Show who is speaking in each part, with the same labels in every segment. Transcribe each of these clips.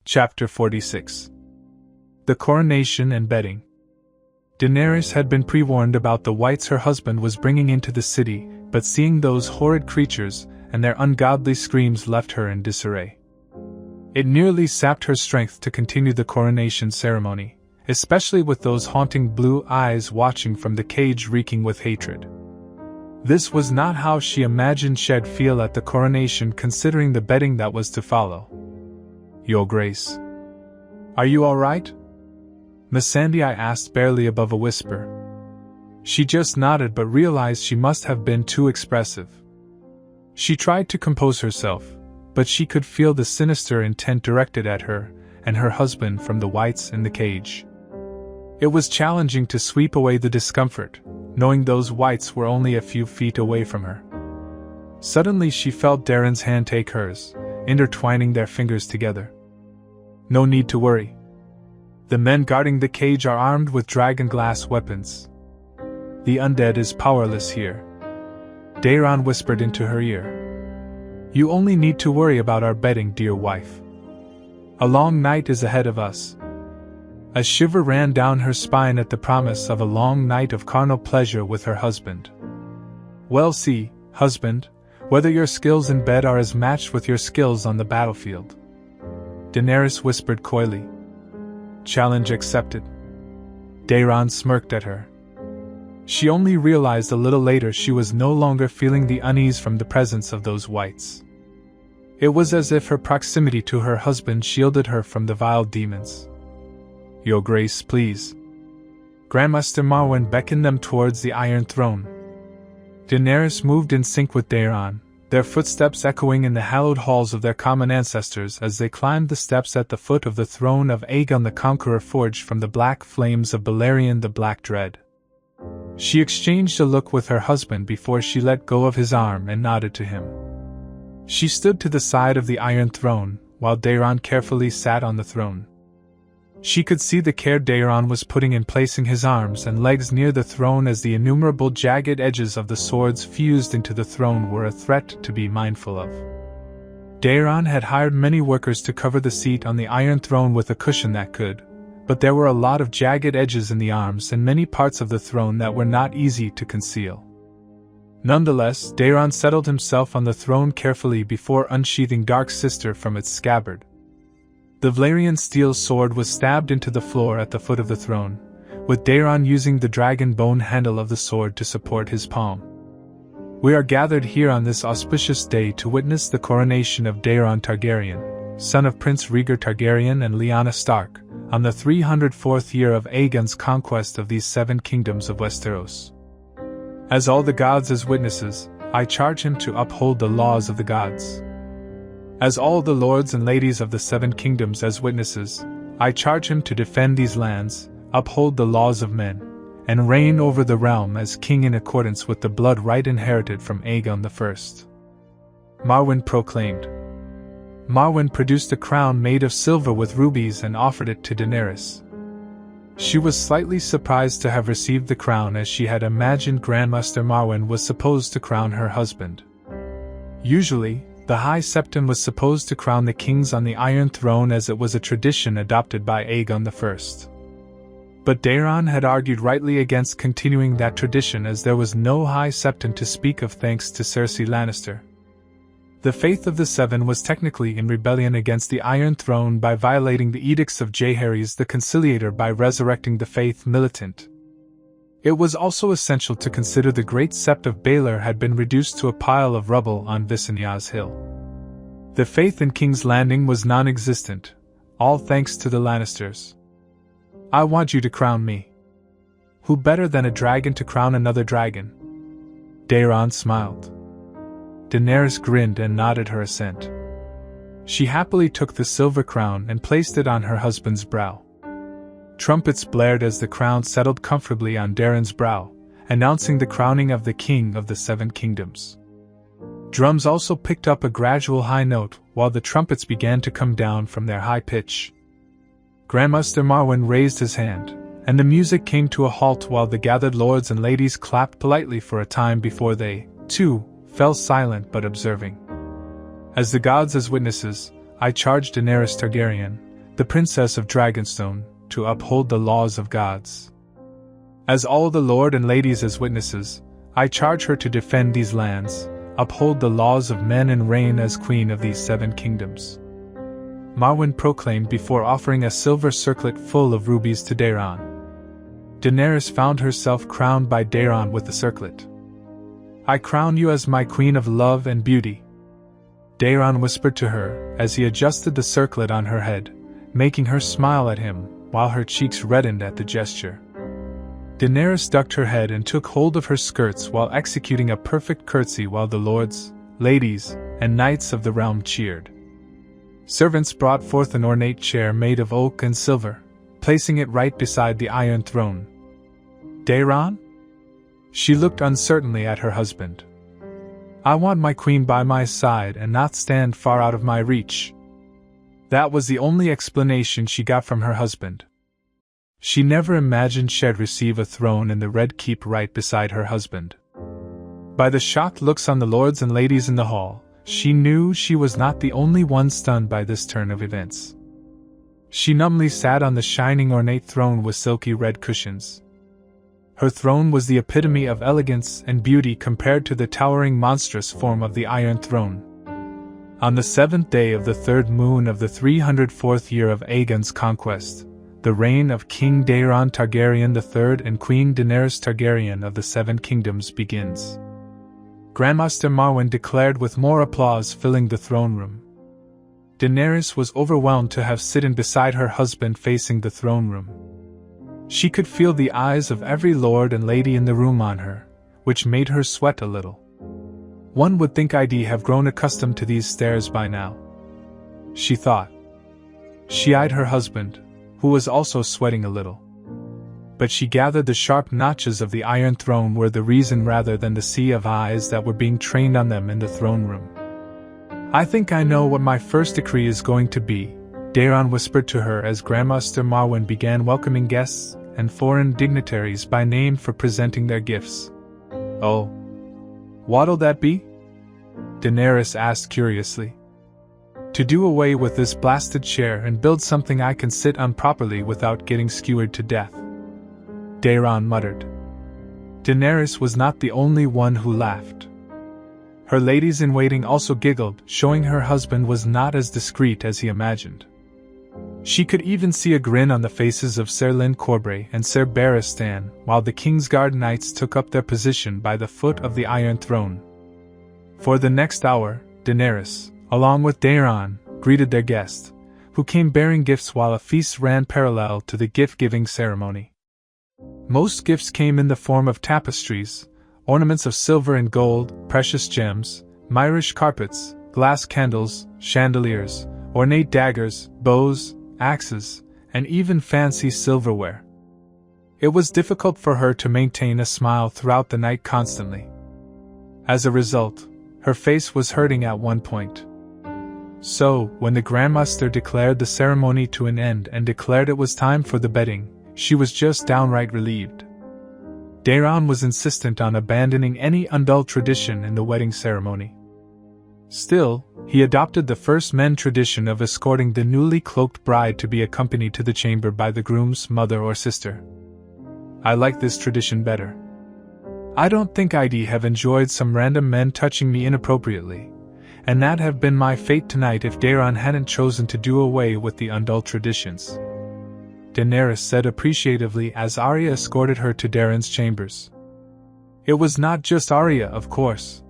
Speaker 1: Chapter 46. The Coronation and Bedding. Daenerys had been pre-warned about the wights her husband was bringing into the city, but seeing those horrid creatures and their ungodly screams left her in disarray. It nearly sapped her strength to continue the coronation ceremony, especially with those haunting blue eyes watching from the cage reeking with hatred. This was not how she imagined she'd feel at the coronation, considering the bedding that was to follow. "Your Grace. Are you all right?" Missandei asked barely above a whisper. She just nodded but realized she must have been too expressive. She tried to compose herself, but she could feel the sinister intent directed at her and her husband from the wights in the cage. It was challenging to sweep away the discomfort, knowing those wights were only a few feet away from her. Suddenly she felt Daeron's hand take hers, intertwining their fingers together. "No need to worry. The men guarding the cage are armed with dragon glass weapons. The undead is powerless here," Daeron whispered into her ear. "You only need to worry about our bedding, dear wife. A long night is ahead of us." A shiver ran down her spine at the promise of a long night of carnal pleasure with her husband. "Well, see, husband, whether your skills in bed are as matched with your skills on the battlefield," Daenerys whispered coyly. "Challenge accepted." Daeron smirked at her. She only realized a little later she was no longer feeling the unease from the presence of those wights. It was as if her proximity to her husband shielded her from the vile demons. "Your Grace, please." Grandmaster Marwyn beckoned them towards the Iron Throne. Daenerys moved in sync with Daeron, their footsteps echoing in the hallowed halls of their common ancestors as they climbed the steps at the foot of the throne of Aegon the Conqueror, forged from the black flames of Balerion the Black Dread. She exchanged a look with her husband before she let go of his arm and nodded to him. She stood to the side of the Iron Throne, while Daeron carefully sat on the throne. She could see the care Daeron was putting in placing his arms and legs near the throne, as the innumerable jagged edges of the swords fused into the throne were a threat to be mindful of. Daeron had hired many workers to cover the seat on the Iron Throne with a cushion that could, but there were a lot of jagged edges in the arms and many parts of the throne that were not easy to conceal. Nonetheless, Daeron settled himself on the throne carefully before unsheathing Dark Sister from its scabbard. The Valyrian steel sword was stabbed into the floor at the foot of the throne, with Daeron using the dragon bone handle of the sword to support his palm. "We are gathered here on this auspicious day to witness the coronation of Daeron Targaryen, son of Prince Rhaegar Targaryen and Lyanna Stark, on the 304th year of Aegon's conquest of these 7 kingdoms of Westeros. As all the gods as witnesses, I charge him to uphold the laws of the gods. As all the lords and ladies of the 7 kingdoms as witnesses, I charge him to defend these lands, uphold the laws of men, and reign over the realm as king in accordance with the blood right inherited from Aegon I," Marwyn proclaimed. Marwyn produced a crown made of silver with rubies and offered it to Daenerys. She was slightly surprised to have received the crown, as she had imagined Grandmaster Marwyn was supposed to crown her husband. Usually, the High Septon was supposed to crown the kings on the Iron Throne, as it was a tradition adopted by Aegon I. But Daeron had argued rightly against continuing that tradition, as there was no High Septon to speak of thanks to Cersei Lannister. The Faith of the Seven was technically in rebellion against the Iron Throne by violating the edicts of Jaehaerys the Conciliator by resurrecting the Faith militant. It was also essential to consider the Great Sept of Baelor had been reduced to a pile of rubble on Visanyas Hill. The faith in King's Landing was non-existent, all thanks to the Lannisters. "I want you to crown me." "Who better than a dragon to crown another dragon?" Daeron smiled. Daenerys grinned and nodded her assent. She happily took the silver crown and placed it on her husband's brow. Trumpets blared as the crown settled comfortably on Daeron's brow, announcing the crowning of the King of the 7 Kingdoms. Drums also picked up a gradual high note, while the trumpets began to come down from their high pitch. Grandmaster Marwyn raised his hand, and the music came to a halt while the gathered lords and ladies clapped politely for a time before they, too, fell silent but observing. "As the gods as witnesses, I charge Daenerys Targaryen, the princess of Dragonstone, to uphold the laws of gods. As all the lord and ladies as witnesses, I charge her to defend these lands, uphold the laws of men and reign as queen of these 7 kingdoms. Marwyn proclaimed before offering a silver circlet full of rubies to Daeron. Daenerys found herself crowned by Daeron with the circlet. I crown you as my queen of love and beauty, Daeron whispered to her as he adjusted the circlet on her head, making her smile at him, while her cheeks reddened at the gesture. Daenerys ducked her head and took hold of her skirts while executing a perfect curtsy while the lords, ladies, and knights of the realm cheered. Servants brought forth an ornate chair made of oak and silver, placing it right beside the Iron Throne. Daeron? She looked uncertainly at her husband. I want my queen by my side and not stand far out of my reach. That was the only explanation she got from her husband. She never imagined she'd receive a throne in the Red Keep right beside her husband. By the shocked looks on the lords and ladies in the hall, she knew she was not the only one stunned by this turn of events. She numbly sat on the shining ornate throne with silky red cushions. Her throne was the epitome of elegance and beauty compared to the towering monstrous form of the Iron Throne. On the 7th day of the 3rd moon of the 304th year of Aegon's conquest, the reign of King Daeron Targaryen III and Queen Daenerys Targaryen of the 7 Kingdoms begins. Grandmaster Marwyn declared with more applause filling the throne room. Daenerys was overwhelmed to have sitten beside her husband facing the throne room. She could feel the eyes of every lord and lady in the room on her, which made her sweat a little. One would think I'd have grown accustomed to these stares by now, she thought. She eyed her husband, who was also sweating a little. But she gathered the sharp notches of the Iron Throne were the reason rather than the sea of eyes that were being trained on them in the throne room. I think I know what my first decree is going to be, Daeron whispered to her as Grandmaster Marwyn began welcoming guests and foreign dignitaries by name for presenting their gifts. Oh. What'll that be? Daenerys asked curiously. To do away with this blasted chair and build something I can sit on properly without getting skewered to death, Daeron muttered. Daenerys was not the only one who laughed. Her ladies-in-waiting also giggled, showing her husband was not as discreet as he imagined. She could even see a grin on the faces of Ser Lyn Corbray and Ser Barristan, while the Kingsguard knights took up their position by the foot of the Iron Throne. For the next hour, Daenerys, along with Daeron, greeted their guest, who came bearing gifts while a feast ran parallel to the gift-giving ceremony. Most gifts came in the form of tapestries, ornaments of silver and gold, precious gems, Myrish carpets, glass candles, chandeliers, ornate daggers, bows, axes, and even fancy silverware. It was difficult for her to maintain a smile throughout the night constantly. As a result, her face was hurting at one point. So, when the Grandmaster declared the ceremony to an end and declared it was time for the bedding, she was just downright relieved. Daeron was insistent on abandoning any undulled tradition in the wedding ceremony. Still, he adopted the first men tradition of escorting the newly cloaked bride to be accompanied to the chamber by the groom's mother or sister. I like this tradition better. I don't think I'd have enjoyed some random men touching me inappropriately, and that'd have been my fate tonight if Daeron hadn't chosen to do away with the undulled traditions, Daenerys said appreciatively as Arya escorted her to Daeron's chambers. It was not just Arya, of course.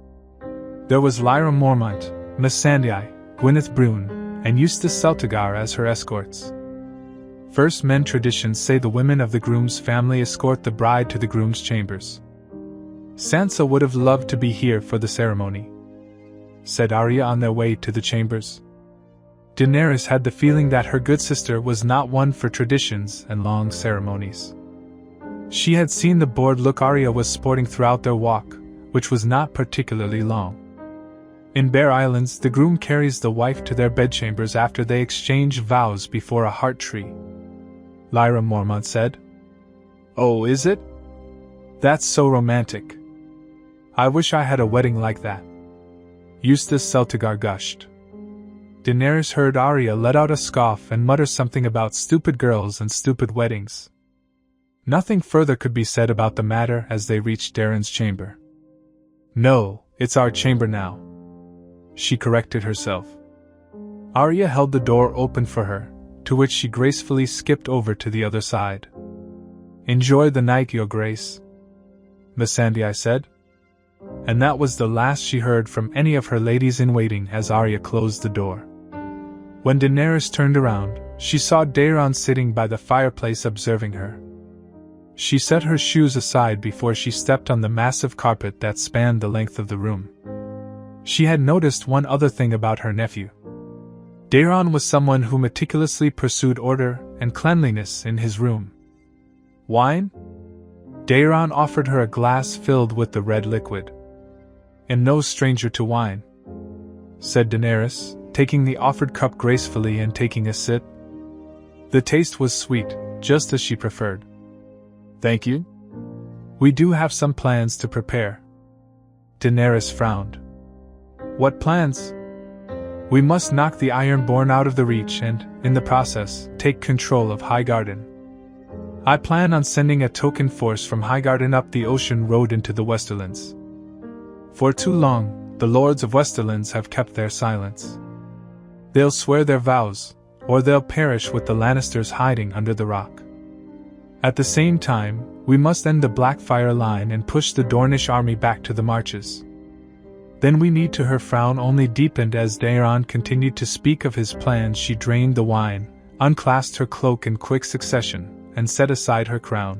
Speaker 1: There was Lyra Mormont, Missandei, Gwyneth Brune, and Eustace Celtigar as her escorts. First men traditions say the women of the groom's family escort the bride to the groom's chambers. Sansa would have loved to be here for the ceremony, said Arya on their way to the chambers. Daenerys had the feeling that her good sister was not one for traditions and long ceremonies. She had seen the bored look Arya was sporting throughout their walk, which was not particularly long. In Bear Islands, the groom carries the wife to their bedchambers after they exchange vows before a heart tree, Lyra Mormont said. Oh, is it? That's so romantic. I wish I had a wedding like that, Eustace Celtigar gushed. Daenerys heard Arya let out a scoff and mutter something about stupid girls and stupid weddings. Nothing further could be said about the matter as they reached Daeron's chamber. "No, it's our chamber now," she corrected herself. Arya held the door open for her, to which she gracefully skipped over to the other side. "Enjoy the night, Your Grace," Missandei said. And that was the last she heard from any of her ladies-in-waiting as Arya closed the door. When Daenerys turned around, she saw Daeron sitting by the fireplace observing her. She set her shoes aside before she stepped on the massive carpet that spanned the length of the room. She had noticed one other thing about her nephew. Daeron was someone who meticulously pursued order and cleanliness in his room. "Wine?" Daeron offered her a glass filled with the red liquid. "Am no stranger to wine," said Daenerys, taking the offered cup gracefully and taking a sip. The taste was sweet, just as she preferred. "Thank you. We do have some plans to prepare." Daenerys frowned. "What plans?" "We must knock the Ironborn out of the Reach and, in the process, take control of Highgarden. I plan on sending a token force from Highgarden up the ocean road into the Westerlands. For too long, the Lords of Westerlands have kept their silence. They'll swear their vows, or they'll perish with the Lannisters hiding under the rock. At the same time, we must end the Blackfire line and push the Dornish army back to the marches." Then we need to. Her frown only deepened as Daeron continued to speak of his plans. She drained the wine, unclasped her cloak in quick succession, and set aside her crown.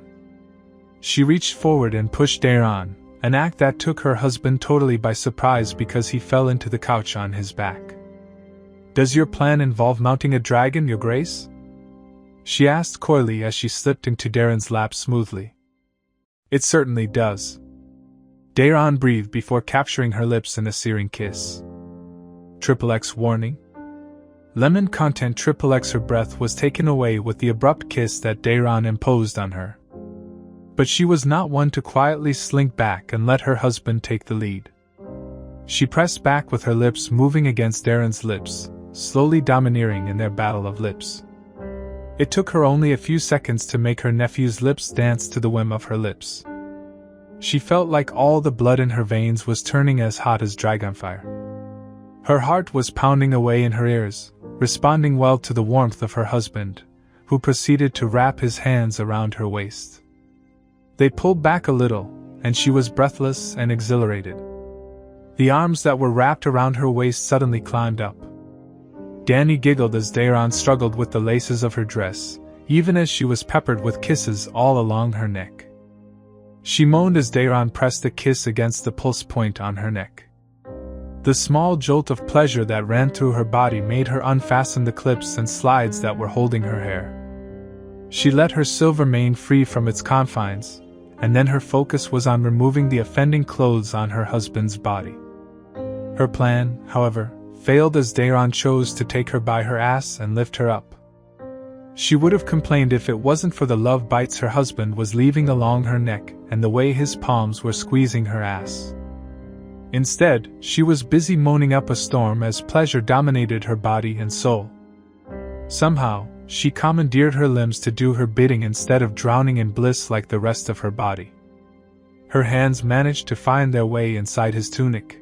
Speaker 1: She reached forward and pushed Daeron, an act that took her husband totally by surprise because he fell into the couch on his back. "Does your plan involve mounting a dragon, Your Grace?" she asked coyly as she slipped into Daeron's lap smoothly. "It certainly does." Daeron breathed before capturing her lips in a searing kiss. XXX warning? Lemon content XXX. Her breath was taken away with the abrupt kiss that Daeron imposed on her. But she was not one to quietly slink back and let her husband take the lead. She pressed back with her lips moving against Daeron's lips, slowly domineering in their battle of lips. It took her only a few seconds to make her nephew's lips dance to the whim of her lips. She felt like all the blood in her veins was turning as hot as dragonfire. Her heart was pounding away in her ears, responding well to the warmth of her husband, who proceeded to wrap his hands around her waist. They pulled back a little, and she was breathless and exhilarated. The arms that were wrapped around her waist suddenly climbed up. Dany giggled as Daeron struggled with the laces of her dress, even as she was peppered with kisses all along her neck. She moaned as Daeron pressed a kiss against the pulse point on her neck. The small jolt of pleasure that ran through her body made her unfasten the clips and slides that were holding her hair. She let her silver mane free from its confines, and then her focus was on removing the offending clothes on her husband's body. Her plan, however, failed as Daeron chose to take her by her ass and lift her up. She would have complained if it wasn't for the love bites her husband was leaving along her neck and the way his palms were squeezing her ass. Instead, she was busy moaning up a storm as pleasure dominated her body and soul. Somehow, she commandeered her limbs to do her bidding instead of drowning in bliss like the rest of her body. Her hands managed to find their way inside his tunic.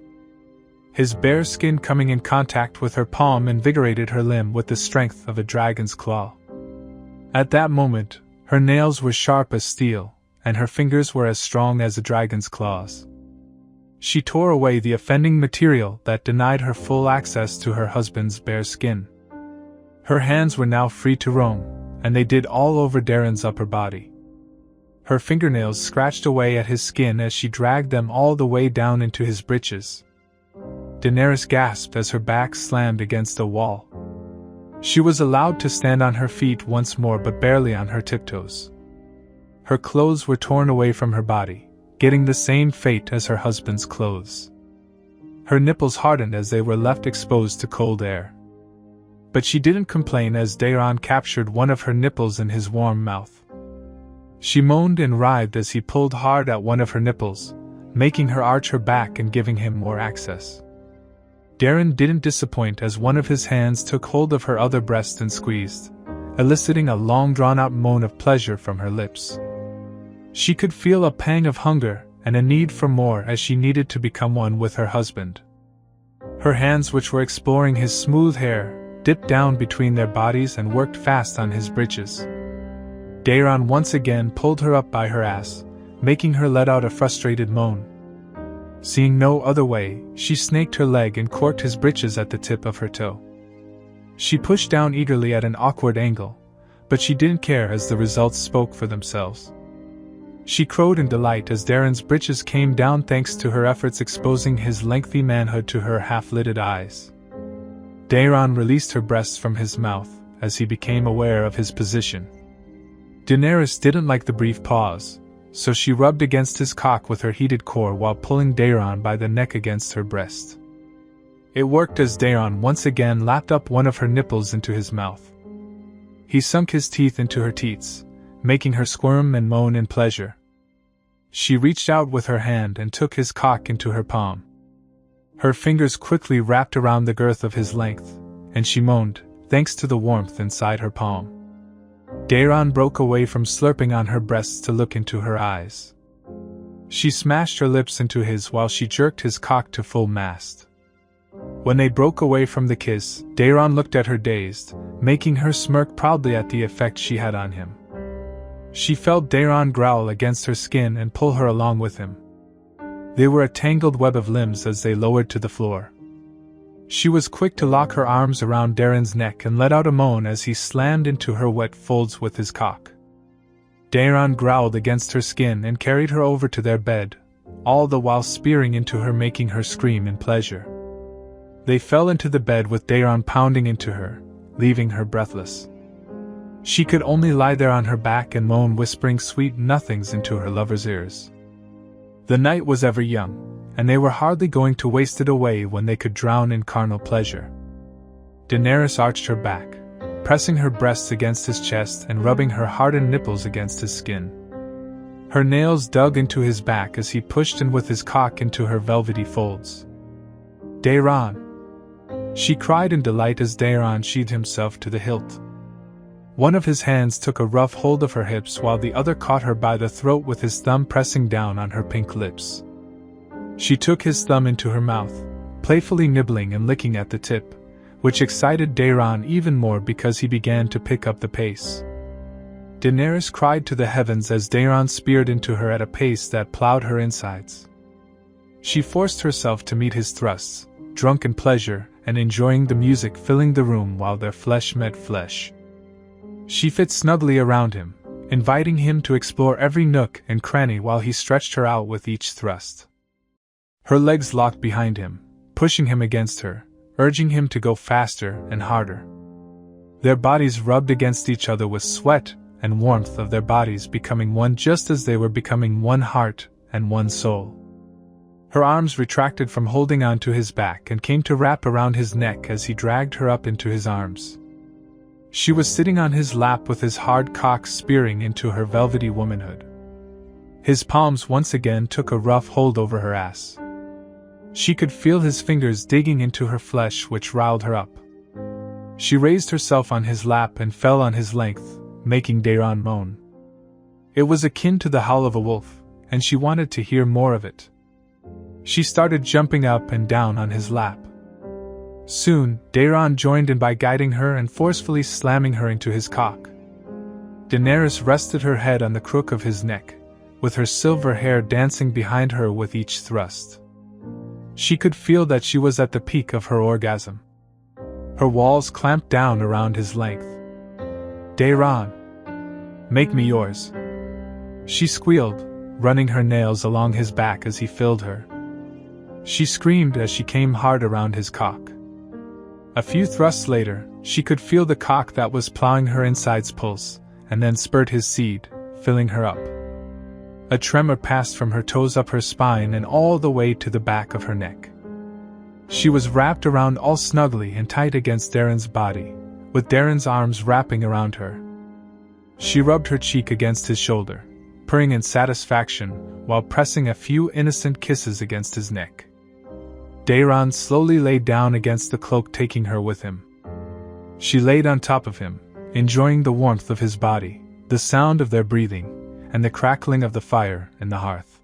Speaker 1: His bare skin coming in contact with her palm invigorated her limb with the strength of a dragon's claw. At that moment, her nails were sharp as steel, and her fingers were as strong as a dragon's claws. She tore away the offending material that denied her full access to her husband's bare skin. Her hands were now free to roam, and they did all over Daeron's upper body. Her fingernails scratched away at his skin as she dragged them all the way down into his breeches. Daenerys gasped as her back slammed against a wall. She was allowed to stand on her feet once more, but barely on her tiptoes. Her clothes were torn away from her body, getting the same fate as her husband's clothes. Her nipples hardened as they were left exposed to cold air. But she didn't complain as Daeron captured one of her nipples in his warm mouth. She moaned and writhed as he pulled hard at one of her nipples, making her arch her back and giving him more access. Daeron didn't disappoint as one of his hands took hold of her other breast and squeezed, eliciting a long drawn-out moan of pleasure from her lips. She could feel a pang of hunger and a need for more as she needed to become one with her husband. Her hands, which were exploring his smooth hair, dipped down between their bodies and worked fast on his breeches. Daeron once again pulled her up by her ass, making her let out a frustrated moan. Seeing no other way, she snaked her leg and corked his breeches at the tip of her toe. She pushed down eagerly at an awkward angle, but she didn't care as the results spoke for themselves. She crowed in delight as Daeron's breeches came down thanks to her efforts, exposing his lengthy manhood to her half-lidded eyes. Daeron released her breasts from his mouth as he became aware of his position. Daenerys didn't like the brief pause, so she rubbed against his cock with her heated core while pulling Daeron by the neck against her breast. It worked as Daeron once again lapped up one of her nipples into his mouth. He sunk his teeth into her teats, making her squirm and moan in pleasure. She reached out with her hand and took his cock into her palm. Her fingers quickly wrapped around the girth of his length, and she moaned, thanks to the warmth inside her palm. Daeron broke away from slurping on her breasts to look into her eyes. She smashed her lips into his while she jerked his cock to full mast. When they broke away from the kiss, Daeron looked at her dazed, making her smirk proudly at the effect she had on him. She felt Daeron growl against her skin and pull her along with him. They were a tangled web of limbs as they lowered to the floor. She was quick to lock her arms around Daeron's neck and let out a moan as he slammed into her wet folds with his cock. Daeron growled against her skin and carried her over to their bed, all the while spearing into her, making her scream in pleasure. They fell into the bed with Daeron pounding into her, leaving her breathless. She could only lie there on her back and moan, whispering sweet nothings into her lover's ears. The night was ever young, and they were hardly going to waste it away when they could drown in carnal pleasure. Daenerys arched her back, pressing her breasts against his chest and rubbing her hardened nipples against his skin. Her nails dug into his back as he pushed in with his cock into her velvety folds. "Daeron!" she cried in delight as Daeron sheathed himself to the hilt. One of his hands took a rough hold of her hips while the other caught her by the throat with his thumb pressing down on her pink lips. She took his thumb into her mouth, playfully nibbling and licking at the tip, which excited Daeron even more because he began to pick up the pace. Daenerys cried to the heavens as Daeron speared into her at a pace that plowed her insides. She forced herself to meet his thrusts, drunk in pleasure and enjoying the music filling the room while their flesh met flesh. She fit snugly around him, inviting him to explore every nook and cranny while he stretched her out with each thrust. Her legs locked behind him, pushing him against her, urging him to go faster and harder. Their bodies rubbed against each other with sweat and warmth of their bodies becoming one, just as they were becoming one heart and one soul. Her arms retracted from holding on to his back and came to wrap around his neck as he dragged her up into his arms. She was sitting on his lap with his hard cock spearing into her velvety womanhood. His palms once again took a rough hold over her ass. She could feel his fingers digging into her flesh, which riled her up. She raised herself on his lap and fell on his length, making Daeron moan. It was akin to the howl of a wolf, and she wanted to hear more of it. She started jumping up and down on his lap. Soon, Daeron joined in by guiding her and forcefully slamming her into his cock. Daenerys rested her head on the crook of his neck, with her silver hair dancing behind her with each thrust. She could feel that she was at the peak of her orgasm. Her walls clamped down around his length. "Daeron, make me yours," she squealed, running her nails along his back as he filled her. She screamed as she came hard around his cock. A few thrusts later, she could feel the cock that was plowing her insides pulse, and then spurt his seed, filling her up. A tremor passed from her toes up her spine and all the way to the back of her neck. She was wrapped around all snugly and tight against Daeron's body, with Daeron's arms wrapping around her. She rubbed her cheek against his shoulder, purring in satisfaction, while pressing a few innocent kisses against his neck. Daeron slowly lay down against the cloak, taking her with him. She laid on top of him, enjoying the warmth of his body, the sound of their breathing, and the crackling of the fire in the hearth.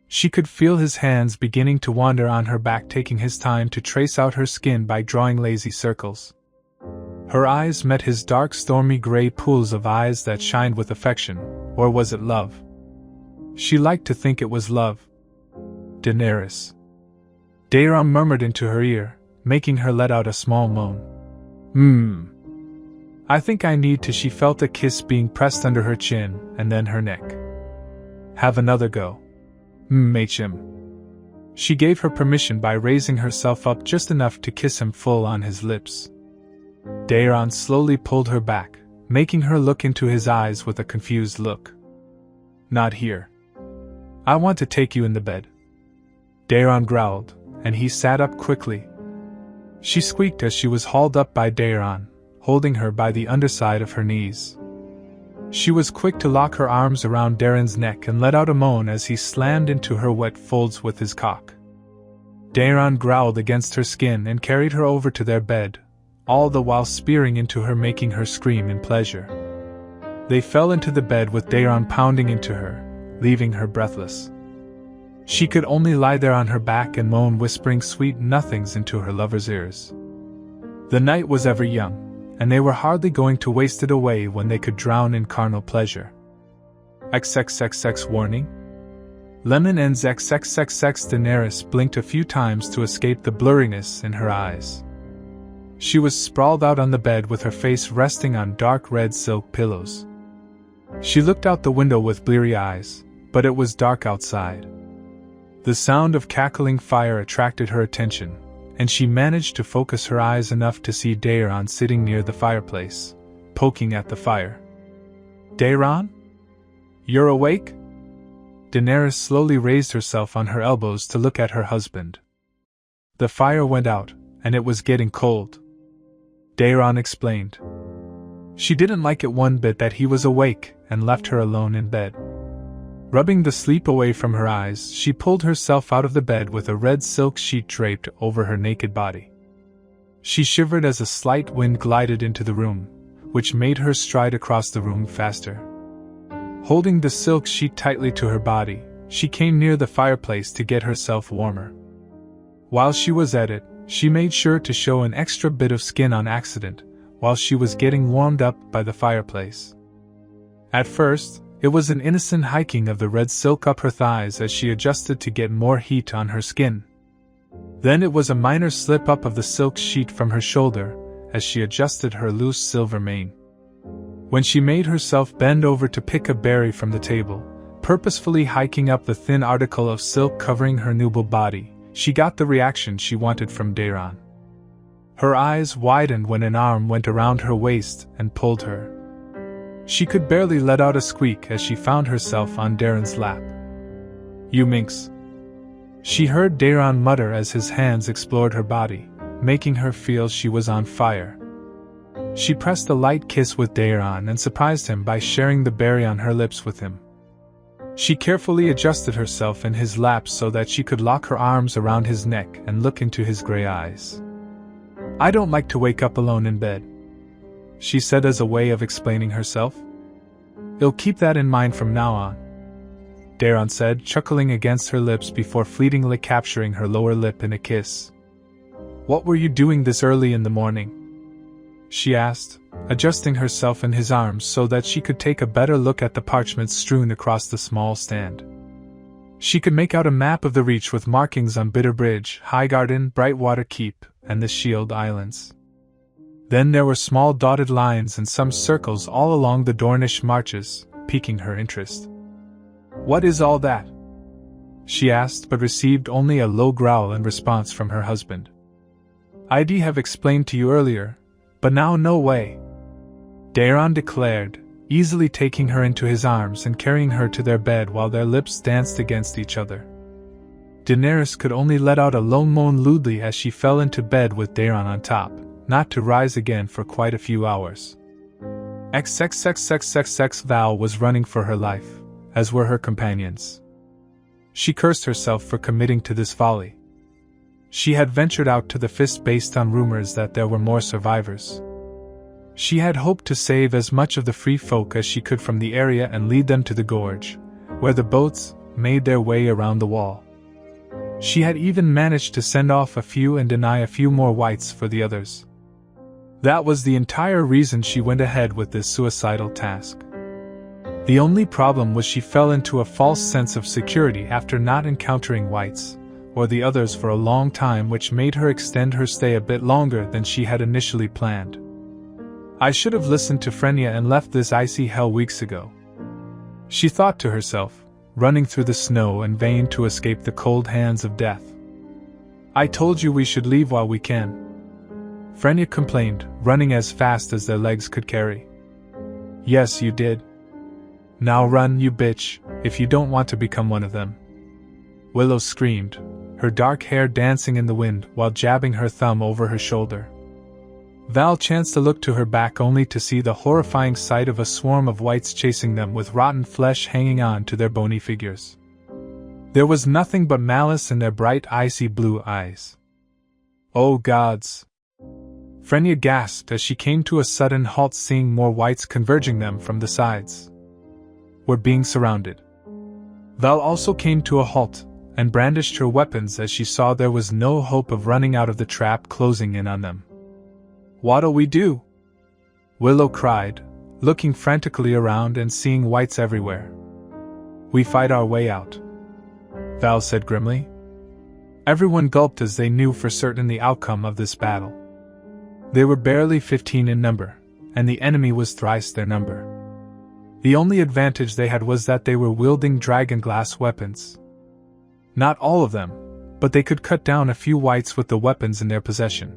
Speaker 1: She could feel his hands beginning to wander on her back, taking his time to trace out her skin by drawing lazy circles. Her eyes met his dark, stormy gray pools of eyes that shined with affection, or was it love? She liked to think it was love. Daenerys. Daeron murmured into her ear, making her let out a small moan. I think I need to. She felt a kiss being pressed under her chin, and then her neck. Have another go. HM. She gave her permission by raising herself up just enough to kiss him full on his lips. Daeron slowly pulled her back, making her look into his eyes with a confused look. Not here. I want to take you in the bed. Daeron growled, and he sat up quickly. She squeaked as she was hauled up by Daeron, holding her by the underside of her knees. She was quick to lock her arms around Daeron's neck and let out a moan as he slammed into her wet folds with his cock. Daeron growled against her skin and carried her over to their bed, all the while spearing into her, making her scream in pleasure. They fell into the bed with Daeron pounding into her, leaving her breathless. She could only lie there on her back and moan, whispering sweet nothings into her lover's ears. The night was ever young, and they were hardly going to waste it away when they could drown in carnal pleasure. XXXX warning? Lemon ends XXXX. Daenerys blinked a few times to escape the blurriness in her eyes. She was sprawled out on the bed with her face resting on dark red silk pillows. She looked out the window with bleary eyes, but it was dark outside. The sound of cackling fire attracted her attention, and she managed to focus her eyes enough to see Daeron sitting near the fireplace, poking at the fire. Daeron? You're awake? Daenerys slowly raised herself on her elbows to look at her husband. The fire went out, and it was getting cold. Daeron explained. She didn't like it one bit that he was awake and left her alone in bed. Rubbing the sleep away from her eyes, she pulled herself out of the bed with a red silk sheet draped over her naked body. She shivered as a slight wind glided into the room, which made her stride across the room faster. Holding the silk sheet tightly to her body, she came near the fireplace to get herself warmer. While she was at it, she made sure to show an extra bit of skin on accident, while she was getting warmed up by the fireplace. At first, it was an innocent hiking of the red silk up her thighs as she adjusted to get more heat on her skin. Then it was a minor slip up of the silk sheet from her shoulder as she adjusted her loose silver mane. When she made herself bend over to pick a berry from the table, purposefully hiking up the thin article of silk covering her nubile body, she got the reaction she wanted from Daeron. Her eyes widened when an arm went around her waist and pulled her. She could barely let out a squeak as she found herself on Daeron's lap. You minx. She heard Daeron mutter as his hands explored her body, making her feel she was on fire. She pressed a light kiss with Daeron and surprised him by sharing the berry on her lips with him. She carefully adjusted herself in his lap so that she could lock her arms around his neck and look into his gray eyes. I don't like to wake up alone in bed, she said as a way of explaining herself. You'll keep that in mind from now on, Daeron said, chuckling against her lips before fleetingly capturing her lower lip in a kiss. What were you doing this early in the morning? She asked, adjusting herself in his arms so that she could take a better look at the parchments strewn across the small stand. She could make out a map of the Reach with markings on Bitter Bridge, Highgarden, Brightwater Keep, and the Shield Islands. Then there were small dotted lines and some circles all along the Dornish marches, piquing her interest. What is all that? She asked, but received only a low growl in response from her husband. I'd have explained to you earlier, but now no way, Daeron declared, easily taking her into his arms and carrying her to their bed while their lips danced against each other. Daenerys could only let out a low moan lewdly as she fell into bed with Daeron on top, not to rise again for quite a few hours. XXXXXX Val was running for her life, as were her companions. She cursed herself for committing to this folly. She had ventured out to the fist based on rumors that there were more survivors. She had hoped to save as much of the free folk as she could from the area and lead them to the gorge, where the boats made their way around the wall. She had even managed to send off a few and deny a few more whites for the others. That was the entire reason she went ahead with this suicidal task. The only problem was she fell into a false sense of security after not encountering whites, or the others for a long time, which made her extend her stay a bit longer than she had initially planned. I should have listened to Frenya and left this icy hell weeks ago, she thought to herself, running through the snow in vain to escape the cold hands of death. I told you we should leave while we can, Frenya complained, running as fast as their legs could carry. Yes, you did. Now run, you bitch, if you don't want to become one of them, Willow screamed, her dark hair dancing in the wind while jabbing her thumb over her shoulder. Val chanced to look to her back only to see the horrifying sight of a swarm of whites chasing them with rotten flesh hanging on to their bony figures. There was nothing but malice in their bright icy blue eyes. Oh gods! Frenya gasped as she came to a sudden halt, seeing more whites converging them from the sides. We're being surrounded. Val also came to a halt and brandished her weapons as she saw there was no hope of running out of the trap closing in on them. What'll we do? Willow cried, looking frantically around and seeing whites everywhere. We fight our way out, Val said grimly. Everyone gulped as they knew for certain the outcome of this battle. They were barely 15 in number, and the enemy was thrice their number. The only advantage they had was that they were wielding dragonglass weapons. Not all of them, but they could cut down a few whites with the weapons in their possession.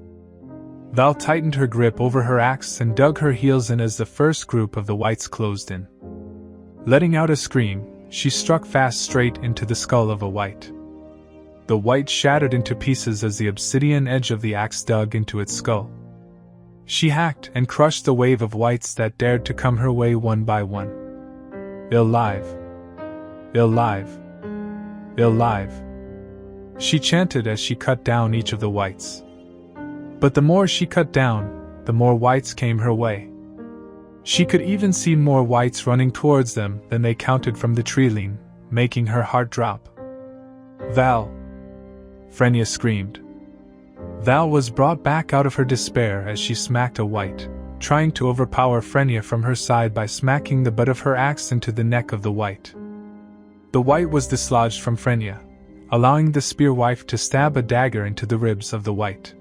Speaker 1: Val tightened her grip over her axe and dug her heels in as the first group of the whites closed in. Letting out a scream, she struck fast straight into the skull of a white. The white shattered into pieces as the obsidian edge of the axe dug into its skull. She hacked and crushed the wave of whites that dared to come her way one by one. Alive! Alive! Alive! She chanted as she cut down each of the whites. But the more she cut down, the more whites came her way. She could even see more whites running towards them than they counted from the treeline, making her heart drop. Val! Frenya screamed. Val was brought back out of her despair as she smacked a white, trying to overpower Frenya from her side by smacking the butt of her axe into the neck of the white. The white was dislodged from Frenya, allowing the spearwife to stab a dagger into the ribs of the white.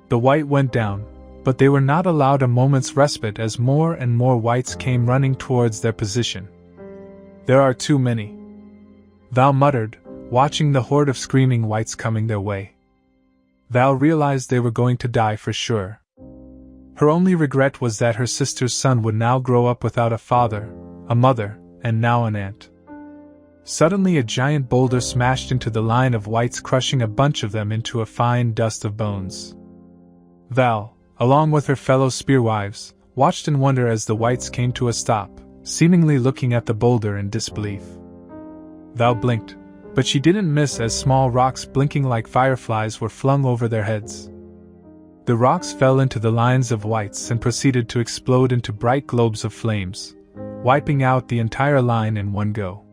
Speaker 1: The white went down, but they were not allowed a moment's respite as more and more whites came running towards their position. There are too many, Val muttered, watching the horde of screaming whites coming their way. Val realized they were going to die for sure. Her only regret was that her sister's son would now grow up without a father, a mother, and now an aunt. Suddenly a giant boulder smashed into the line of whites, crushing a bunch of them into a fine dust of bones. Val, along with her fellow spearwives, watched in wonder as the whites came to a stop, seemingly looking at the boulder in disbelief. Val blinked, but she didn't miss as small rocks blinking like fireflies were flung over their heads. The rocks fell into the lines of whites and proceeded to explode into bright globes of flames, wiping out the entire line in one go.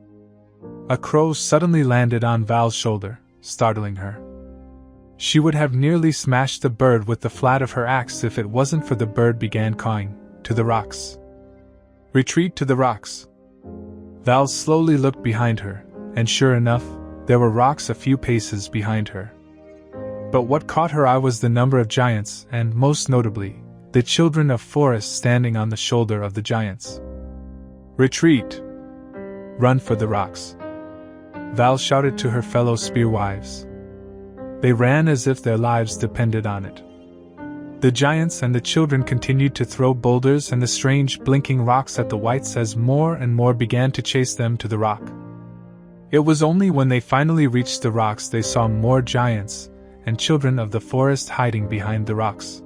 Speaker 1: A crow suddenly landed on Val's shoulder, startling her. She would have nearly smashed the bird with the flat of her axe if it wasn't for the bird began cawing, "To the rocks! Retreat to the rocks!" Val slowly looked behind her, and sure enough, there were rocks a few paces behind her. But what caught her eye was the number of giants and, most notably, the children of forest standing on the shoulder of the giants. "Retreat! Run for the rocks!" Val shouted to her fellow spearwives. They ran as if their lives depended on it. The giants and the children continued to throw boulders and the strange blinking rocks at the whites as more and more began to chase them to the rock. It was only when they finally reached the rocks they saw more giants and children of the forest hiding behind the rocks.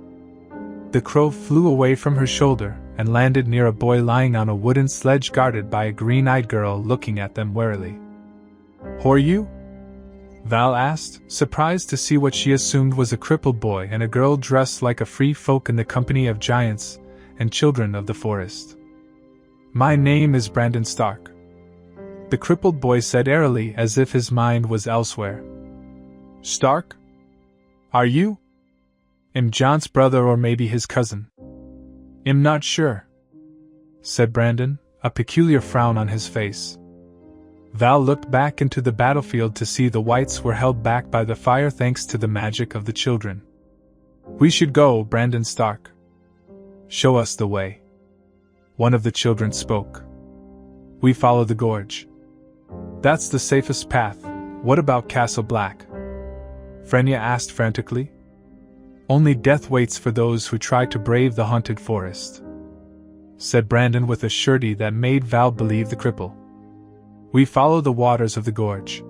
Speaker 1: The crow flew away from her shoulder and landed near a boy lying on a wooden sledge guarded by a green-eyed girl looking at them warily. "Who are you?" Val asked, surprised to see what she assumed was a crippled boy and a girl dressed like a free folk in the company of giants and children of the forest. My name is Brandon Stark, the crippled boy said airily as if his mind was elsewhere. Stark? Are you? I'm John's brother or maybe his cousin. I'm not sure, said Brandon, a peculiar frown on his face. Val looked back into the battlefield to see the whites were held back by the fire thanks to the magic of the children. We should go, Brandon Stark. Show us the way. One of the children spoke. We follow the gorge. That's the safest path. What about Castle Black? Frenya asked frantically. Only death waits for those who try to brave the haunted forest, said Brandon with a surety that made Val believe the cripple. We follow the waters of the gorge.